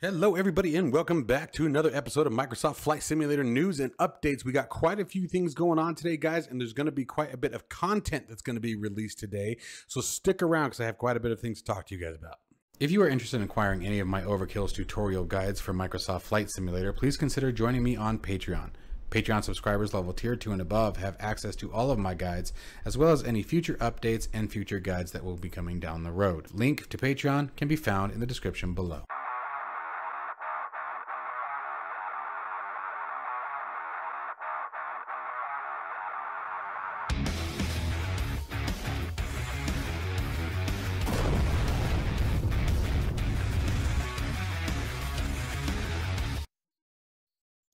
Hello everybody and welcome back to another episode of Microsoft Flight Simulator news and updates. We got quite a few things going on today, guys, and there's going to be quite a bit of content that's going to be released today. So stick around because I have quite a bit of things to talk to you guys about. If you are interested in acquiring any of my overkills tutorial guides for Microsoft Flight Simulator, please consider joining me on Patreon. Patreon subscribers level tier 2 and above have access to all of my guides, as well as any future updates and future guides that will be coming down the road. Link to Patreon can be found in the description below.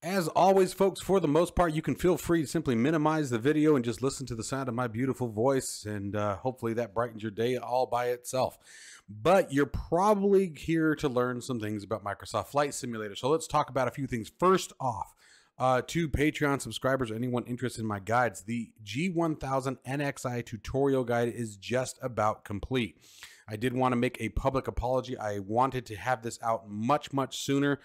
As always, folks, for the most part, you can feel free to simply minimize the video and just listen to the sound of my beautiful voice, and hopefully that brightens your day all by itself. But you're probably here to learn some things about Microsoft Flight Simulator. So let's talk about a few things. First off, to Patreon subscribers or anyone interested in my guides, the G1000 NXI tutorial guide is just about complete. I did want to make a public apology. I wanted to have this out much sooner.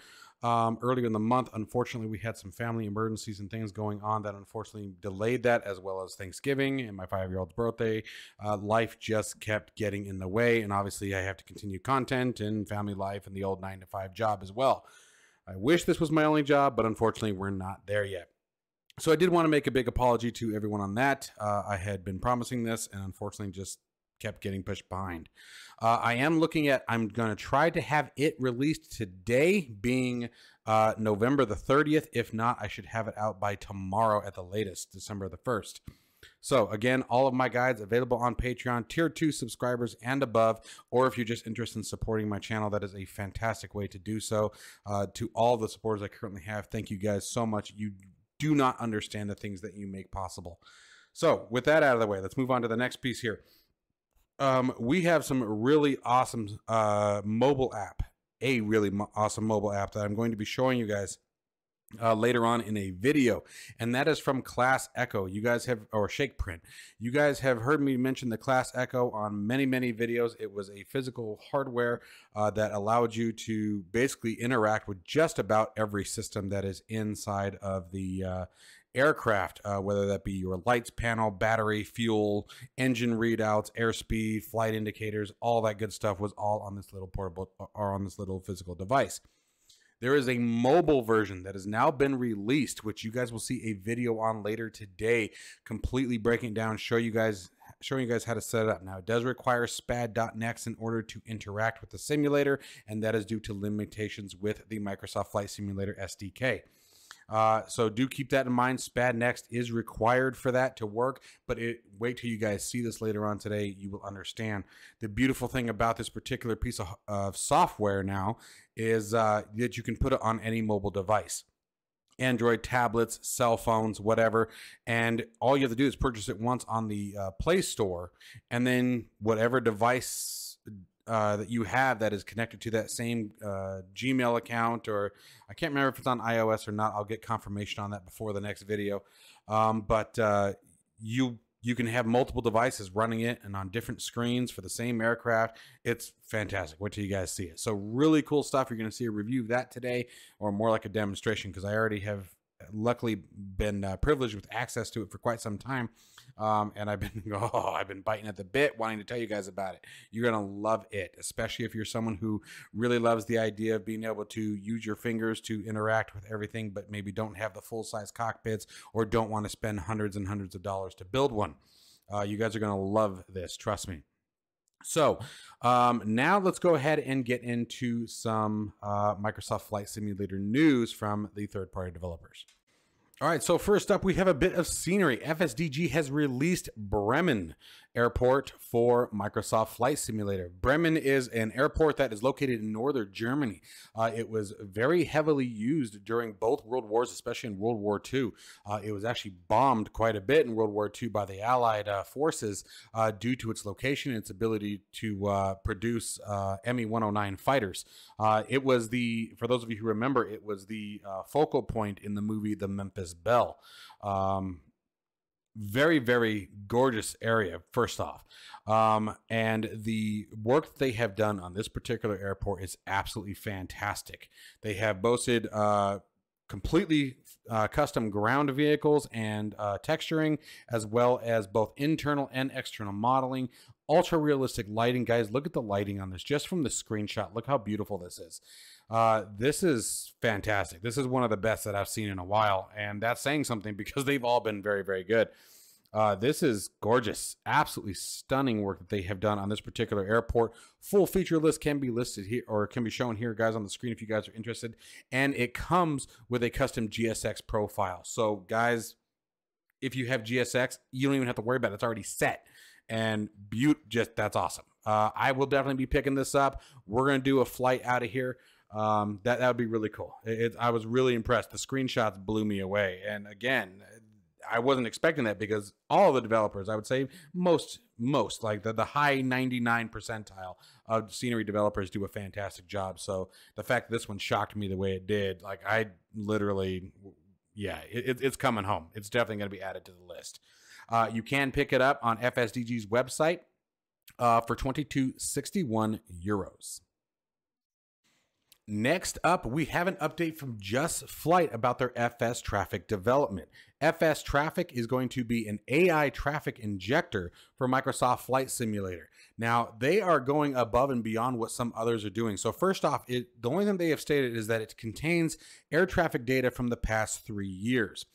Earlier in the month. Unfortunately, we had some family emergencies and things going on that unfortunately delayed that, as well as Thanksgiving and my 5-year-old's birthday. Life just kept getting in the way, and obviously I have to continue content and family life and the old 9-to-5 job as well. I wish this was my only job, but unfortunately we're not there yet. So I did want to make a big apology to everyone on that. I had been promising this and unfortunately just kept getting pushed behind. I'm going to try to have it released today, being November the 30th. If not, I should have it out by tomorrow at the latest, December the 1st. So again, all of my guides available on Patreon, tier 2 subscribers and above, or if you're just interested in supporting my channel, that is a fantastic way to do so. To all the supporters I currently have, thank you guys so much. You do not understand the things that you make possible. So with that out of the way, let's move on to the next piece here. We have some really awesome mobile app, awesome mobile app that I'm going to be showing you guys later on in a video, and that is from Class Echo. You guys have, or ShakePrint. You guys have heard me mention the Class Echo on many videos. It was a physical hardware that allowed you to basically interact with just about every system that is inside of the aircraft, whether that be your lights panel, battery, fuel, engine readouts, airspeed, flight indicators, all that good stuff was all on this little portable or on this little physical device. There is a mobile version that has now been released, which you guys will see a video on later today, completely breaking down, showing you guys how to set it up. Now, it does require SPAD.NEXT in order to interact with the simulator, and that is due to limitations with the Microsoft Flight Simulator SDK. So do keep that in mind. SPAD.NEXT is required for that to work, but wait till you guys see this later on today. You will understand. The beautiful thing about this particular piece of software now is that you can put it on any mobile device. Android tablets, cell phones, whatever, and all you have to do is purchase it once on the Play Store, and then whatever device that you have that is connected to that same Gmail account, or I can't remember if it's on iOS or not. I'll get confirmation on that before the next video. But you can have multiple devices running it and on different screens for the same aircraft. It's fantastic. Wait till you guys see it. So really cool stuff. You're going to see a review of that today, or more like a demonstration, because I already have luckily been privileged with access to it for quite some time, and I've been biting at the bit wanting to tell you guys about it. You're gonna love it, especially if you're someone who really loves the idea of being able to use your fingers to interact with everything, but maybe don't have the full-size cockpits or don't want to spend hundreds and hundreds of dollars to build one. You guys are gonna love this, trust me. So now let's go ahead and get into some Microsoft Flight Simulator news from the third-party developers. All right, so first up, we have a bit of scenery. FSDG has released Bremen Airport for Microsoft Flight Simulator. Bremen is an airport that is located in northern Germany. It was very heavily used during both World Wars, especially in World War II. It was actually bombed quite a bit in World War II by the Allied forces due to its location and its ability to produce Me-109 fighters. It was for those of you who remember, it was the focal point in the movie The Memphis Belle. very, very gorgeous area, first off. And the work that they have done on this particular airport is absolutely fantastic. They have boasted completely custom ground vehicles and texturing, as well as both internal and external modeling. Ultra realistic lighting. Guys, look at the lighting on this just from the screenshot. Look how beautiful this is. This is fantastic. This is one of the best that I've seen in a while, and that's saying something because they've all been very, very good. This is gorgeous, absolutely stunning work that they have done on this particular airport. Full feature list can be listed here, or can be shown here, guys, on the screen if you guys are interested. And it comes with a custom GSX profile. So, guys, if you have GSX, you don't even have to worry about it. It's already set. And that's awesome. I will definitely be picking this up. We're going to do a flight out of here. That would be really cool. I was really impressed. The screenshots blew me away. And again, I wasn't expecting that because all of the developers, I would say most like the high 99 percentile of scenery developers do a fantastic job. So the fact that this one shocked me the way it did, like I literally, yeah, it's coming home. It's definitely going to be added to the list. You can pick it up on FSDG's website for 2261 euros. Next up, we have an update from Just Flight about their FS traffic development. FS traffic is going to be an AI traffic injector for Microsoft Flight Simulator. Now, they are going above and beyond what some others are doing. So first off, the only thing they have stated is that it contains air traffic data from the past 3 years.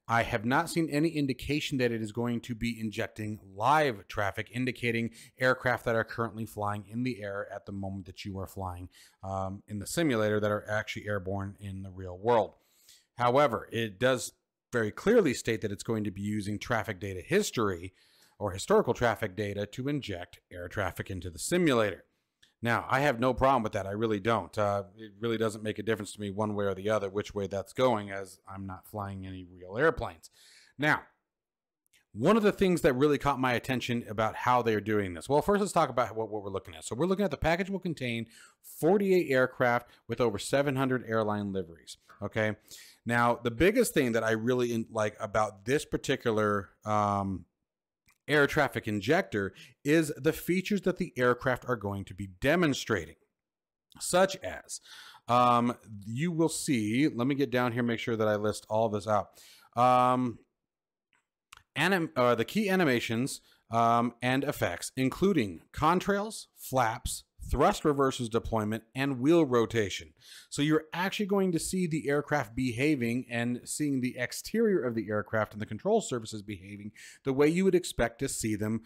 I have not seen any indication that it is going to be injecting live traffic, indicating aircraft that are currently flying in the air at the moment that you are flying in the simulator that are actually airborne in the real world. However, it does very clearly state that it's going to be using traffic data history or historical traffic data to inject air traffic into the simulator. Now, I have no problem with that. I really don't. It really doesn't make a difference to me one way or the other which way that's going, as I'm not flying any real airplanes. Now, one of the things that really caught my attention about how they're doing this. Well, first let's talk about what we're looking at. So we're looking at the package will contain 48 aircraft with over 700 airline liveries. Okay. Now, the biggest thing that I really like about this particular air traffic injector is the features that the aircraft are going to be demonstrating, such as you will see, let me get down here, make sure that I list all of this out. The key animations and effects, including contrails, flaps, thrust reverses deployment, and wheel rotation. So you're actually going to see the aircraft behaving and seeing the exterior of the aircraft and the control surfaces behaving the way you would expect to see them,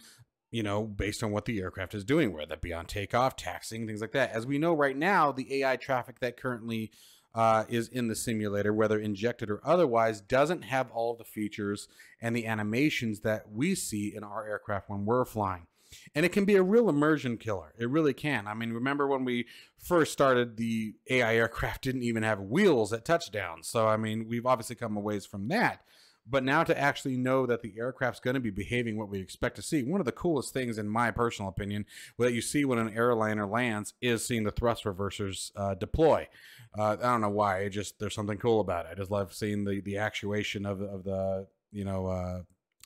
you know, based on what the aircraft is doing, whether that be on takeoff, taxiing, things like that. As we know right now, the AI traffic that currently is in the simulator, whether injected or otherwise, doesn't have all the features and the animations that we see in our aircraft when we're flying. And it can be a real immersion killer. It really can. I mean, remember when we first started, the AI aircraft didn't even have wheels at touchdown. So, I mean, we've obviously come a ways from that. But now to actually know that the aircraft's going to be behaving what we expect to see, one of the coolest things, in my personal opinion, that you see when an airliner lands is seeing the thrust reversers deploy. I don't know why. There's something cool about it. I just love seeing the actuation of the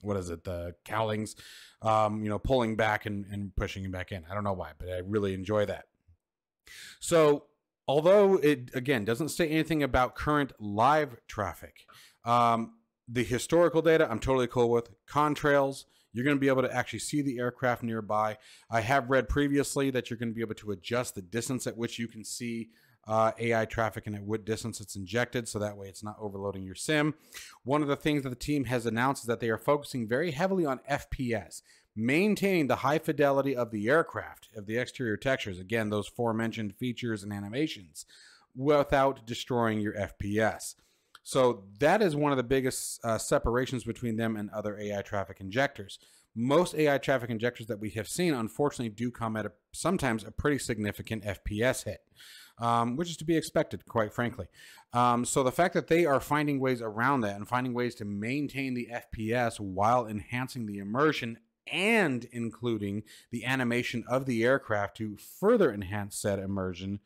what is it, the cowlings, pulling back and pushing back in. I don't know why, but I really enjoy that. So although it, again, doesn't say anything about current live traffic, the historical data I'm totally cool with. Contrails, you're going to be able to actually see the aircraft nearby. I have read previously that you're going to be able to adjust the distance at which you can see AI traffic and at what distance it's injected, so that way it's not overloading your sim. One of the things that the team has announced is that they are focusing very heavily on FPS, maintaining the high fidelity of the aircraft, of the exterior textures, again, those aforementioned features and animations, without destroying your FPS. So that is one of the biggest separations between them and other AI traffic injectors. Most AI traffic injectors that we have seen, unfortunately, do come at sometimes a pretty significant FPS hit. Which is to be expected, quite frankly. So the fact that they are finding ways around that and finding ways to maintain the FPS while enhancing the immersion and including the animation of the aircraft to further enhance said immersion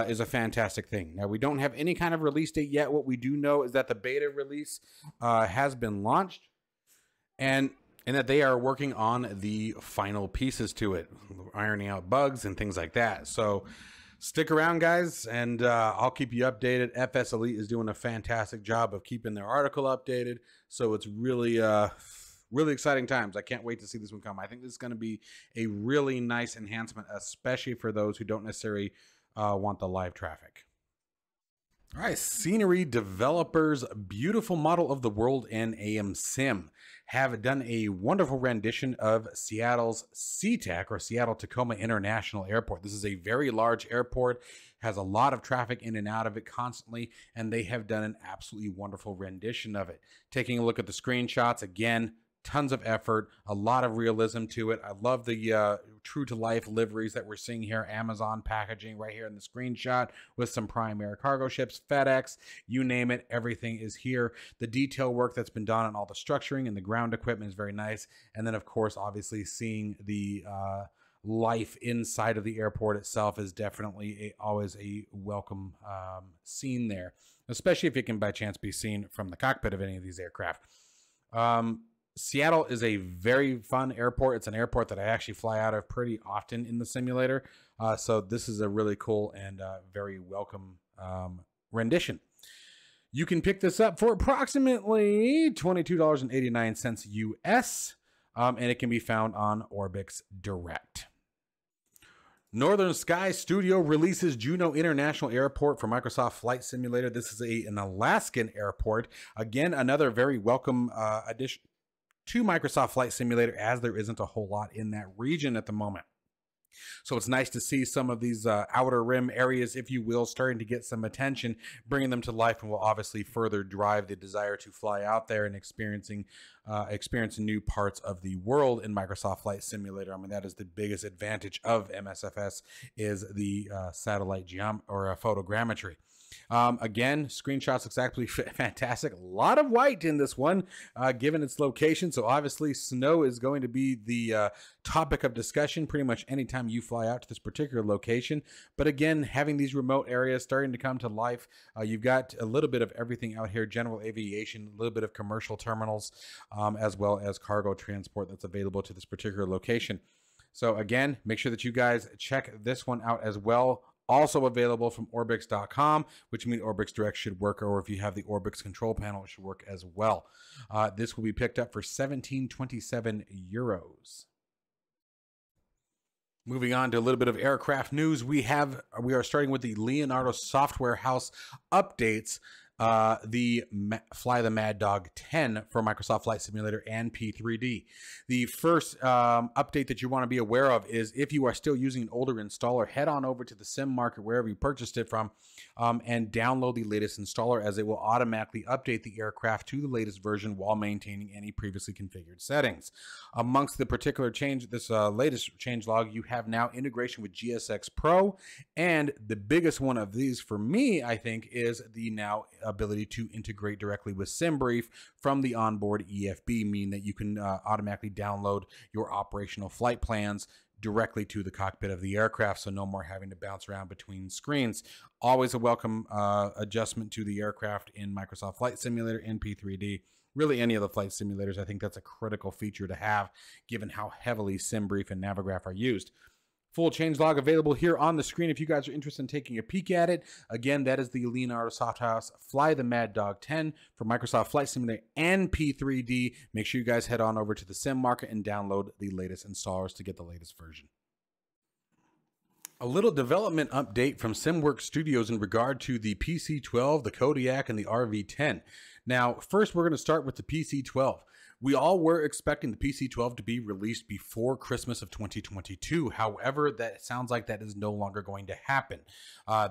is a fantastic thing. Now, we don't have any kind of release date yet. What we do know is that the beta release has been launched. and that they are working on the final pieces to it, ironing out bugs and things like that. So stick around, guys, and I'll keep you updated. FS Elite is doing a fantastic job of keeping their article updated, so it's really really exciting times. I can't wait to see this one come. I think this is going to be a really nice enhancement, especially for those who don't necessarily want the live traffic. All right, Scenery Developers' beautiful model of the world in AM Sim have done a wonderful rendition of Seattle's SeaTac, or Seattle Tacoma International Airport. This is a very large airport, has a lot of traffic in and out of it constantly, and they have done an absolutely wonderful rendition of it. Taking a look at the screenshots, again, tons of effort, a lot of realism to it. I love the true to life liveries that we're seeing here. Amazon packaging right here in the screenshot with some Prime Air cargo ships, FedEx, you name it, everything is here. The detail work that's been done on all the structuring and the ground equipment is very nice. And then of course, obviously seeing the life inside of the airport itself is definitely always a welcome scene there, especially if it can by chance be seen from the cockpit of any of these aircraft. Seattle is a very fun airport. It's an airport that I actually fly out of pretty often in the simulator. So this is a really cool and very welcome rendition. You can pick this up for approximately $22.89 US, and it can be found on Orbix Direct. Northern Sky Studio releases Juneau International Airport for Microsoft Flight Simulator. This is an Alaskan airport. Again, another very welcome addition to Microsoft Flight Simulator, as there isn't a whole lot in that region at the moment. So it's nice to see some of these outer rim areas, if you will, starting to get some attention, bringing them to life, and will obviously further drive the desire to fly out there and experience new parts of the world in Microsoft Flight Simulator. I mean, that is the biggest advantage of MSFS, is the satellite photogrammetry. Again, screenshots looks actually fantastic. A lot of white in this one, given its location. So obviously snow is going to be the topic of discussion pretty much anytime you fly out to this particular location. But again, having these remote areas starting to come to life, you've got a little bit of everything out here: general aviation, a little bit of commercial terminals, as well as cargo transport that's available to this particular location. So again, make sure that you guys check this one out as well. Also available from Orbix.com, which means Orbix Direct should work, or if you have the Orbix control panel, it should work as well. This will be picked up for 1727 euros. Moving on to a little bit of aircraft news, we are starting with the Leonardo Software House updates. The Fly the Maddog 10 for Microsoft Flight Simulator and P3D. The first update that you want to be aware of is, if you are still using an older installer, head on over to the sim market wherever you purchased it from, and download the latest installer, as it will automatically update the aircraft to the latest version while maintaining any previously configured settings. Amongst the particular change, this latest changelog, you have now integration with GSX Pro, and the biggest one of these for me, I think, is the now ability to integrate directly with SimBrief from the onboard EFB, meaning that you can automatically download your operational flight plans directly to the cockpit of the aircraft, so no more having to bounce around between screens. Always a welcome adjustment to the aircraft in Microsoft Flight Simulator and P3D. Really, any of the flight simulators, I think that's a critical feature to have, given how heavily SimBrief and Navigraph are used. Full changelog available here on the screen if you guys are interested in taking a peek at it. Again, that is the Leonardo Softhouse Fly the Maddog 10 for Microsoft Flight Simulator and P3D. Make sure you guys head on over to the sim market and download the latest installers to get the latest version. A little development update from SimWorks Studios in regard to the PC-12, the Kodiak, and the RV-10. Now, first we're going to start with the PC-12. We all were expecting the PC-12 to be released before Christmas of 2022. However, that sounds like that is no longer going to happen.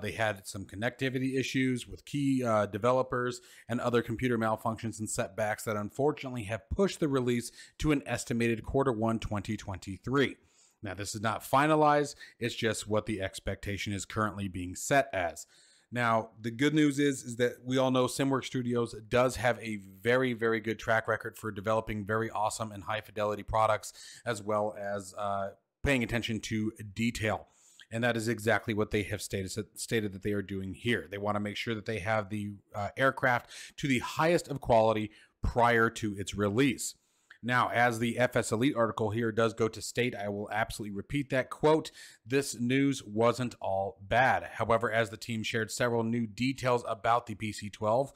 They had some connectivity issues with key developers and other computer malfunctions and setbacks that unfortunately have pushed the release to an estimated Q1 2023. Now, this is not finalized. It's just what the expectation is currently being set as. Now, the good news is that we all know SimWorks Studios does have a very, very good track record for developing very awesome and high fidelity products, as well as paying attention to detail. And that is exactly what they have stated that they are doing here. They want to make sure that they have the aircraft to the highest of quality prior to its release. Now, as the FS Elite article here does go to state, I will absolutely repeat that quote, this news wasn't all bad. However, as the team shared several new details about the PC-12,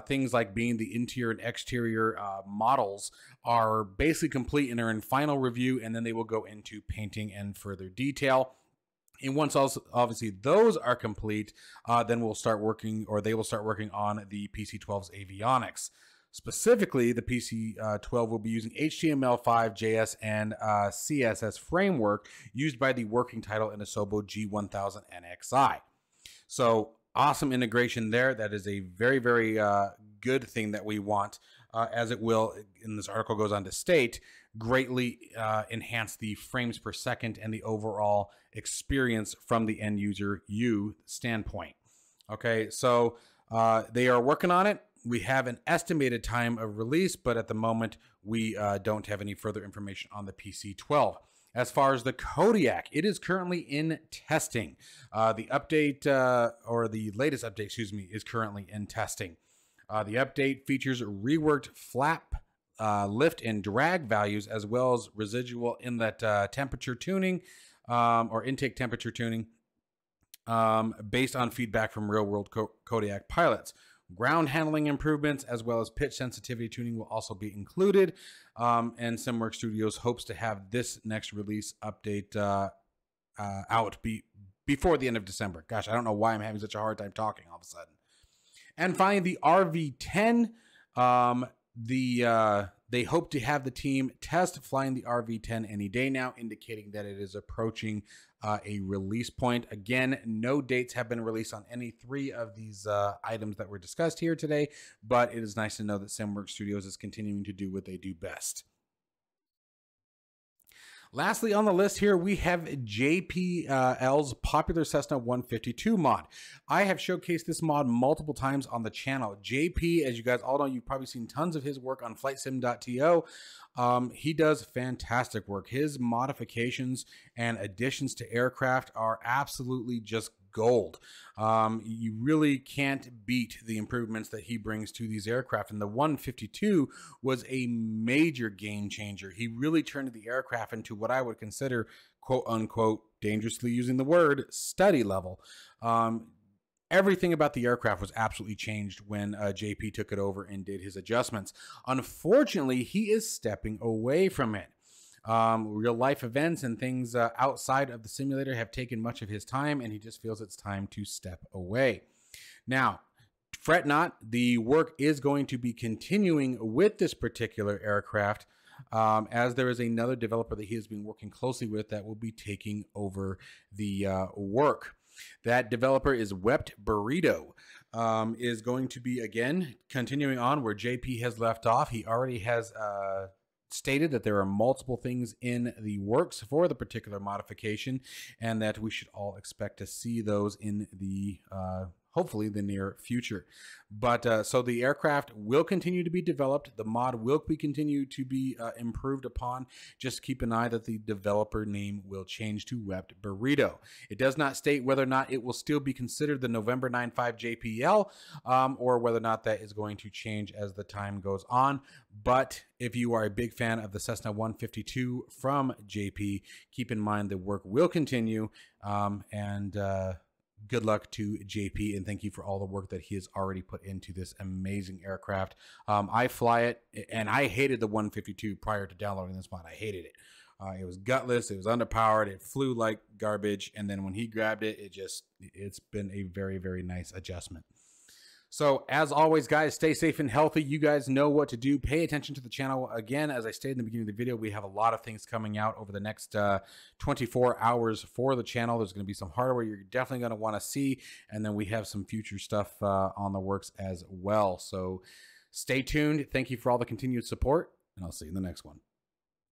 things like being the interior and exterior models are basically complete and are in final review, and then they will go into painting and further detail. And once also, obviously those are complete, then we'll start working, or they will start working on the PC-12's avionics. Specifically, the PC-12 will be using HTML5, JS, and CSS framework used by the working title in Asobo G1000 NXI. So awesome integration there. That is a very, very good thing that we want, as it will, and this article goes on to state, greatly enhance the frames per second and the overall experience from the end user standpoint. Okay, so they are working on it. We have an estimated time of release, but at the moment, we don't have any further information on the PC-12. As far as the Kodiak, it is currently in testing. The update, or the latest update, excuse me, is currently in testing. The update features reworked flap, lift, and drag values, as well as residual inlet temperature tuning, or intake temperature tuning, based on feedback from real-world Kodiak pilots. Ground handling improvements as well as pitch sensitivity tuning will also be included. And SimWorks Studios hopes to have this next release update out before the end of December. Gosh, I don't know why I'm having such a hard time talking all of a sudden. And finally, the RV10. They hope to have the team test flying the RV10 any day now, indicating that it is approaching a release point. Again, no dates have been released on any three of these items that were discussed here today, but it is nice to know that SimWorks Studios is continuing to do what they do best. Lastly on the list here, we have JPL's popular Cessna 152 mod. I have showcased this mod multiple times on the channel. JP, as you guys all know, you've probably seen tons of his work on flightsim.to. He does fantastic work. His modifications and additions to aircraft are absolutely just gold. You really can't beat the improvements that he brings to these aircraft, and the 152 was a major game changer. He really turned the aircraft into what I would consider, quote unquote, dangerously using the word, study level. Everything about the aircraft was absolutely changed when JP took it over and did his adjustments. Unfortunately, he is stepping away from it. Real life events and things outside of the simulator have taken much of his time, and he just feels it's time to step away. Now, fret not, the work is going to be continuing with this particular aircraft, as there is another developer that he has been working closely with that will be taking over the work. That developer is Wept Burrito, is going to be, again, continuing on where JP has left off. He already has stated that there are multiple things in the works for the particular modification, and that we should all expect to see those in the hopefully the near future. But so the aircraft will continue to be developed. The mod will continue to be improved upon. Just keep an eye that the developer name will change to Wept Burrito. It does not state whether or not it will still be considered the November 95 JPL, or whether or not that is going to change as the time goes on. But if you are a big fan of the Cessna 152 from JP, keep in mind the work will continue, and good luck to JP, and thank you for all the work that he has already put into this amazing aircraft. I fly it, and I hated the 152 prior to downloading this mod. I hated it. It was gutless. It was underpowered. It flew like garbage. And then when he grabbed it, it's been a very, very nice adjustment. So as always, guys, stay safe and healthy. You guys know what to do. Pay attention to the channel. Again, as I stated in the beginning of the video, we have a lot of things coming out over the next 24 hours for the channel. There's going to be some hardware you're definitely going to want to see. And then we have some future stuff on the works as well. So stay tuned. Thank you for all the continued support, and I'll see you in the next one.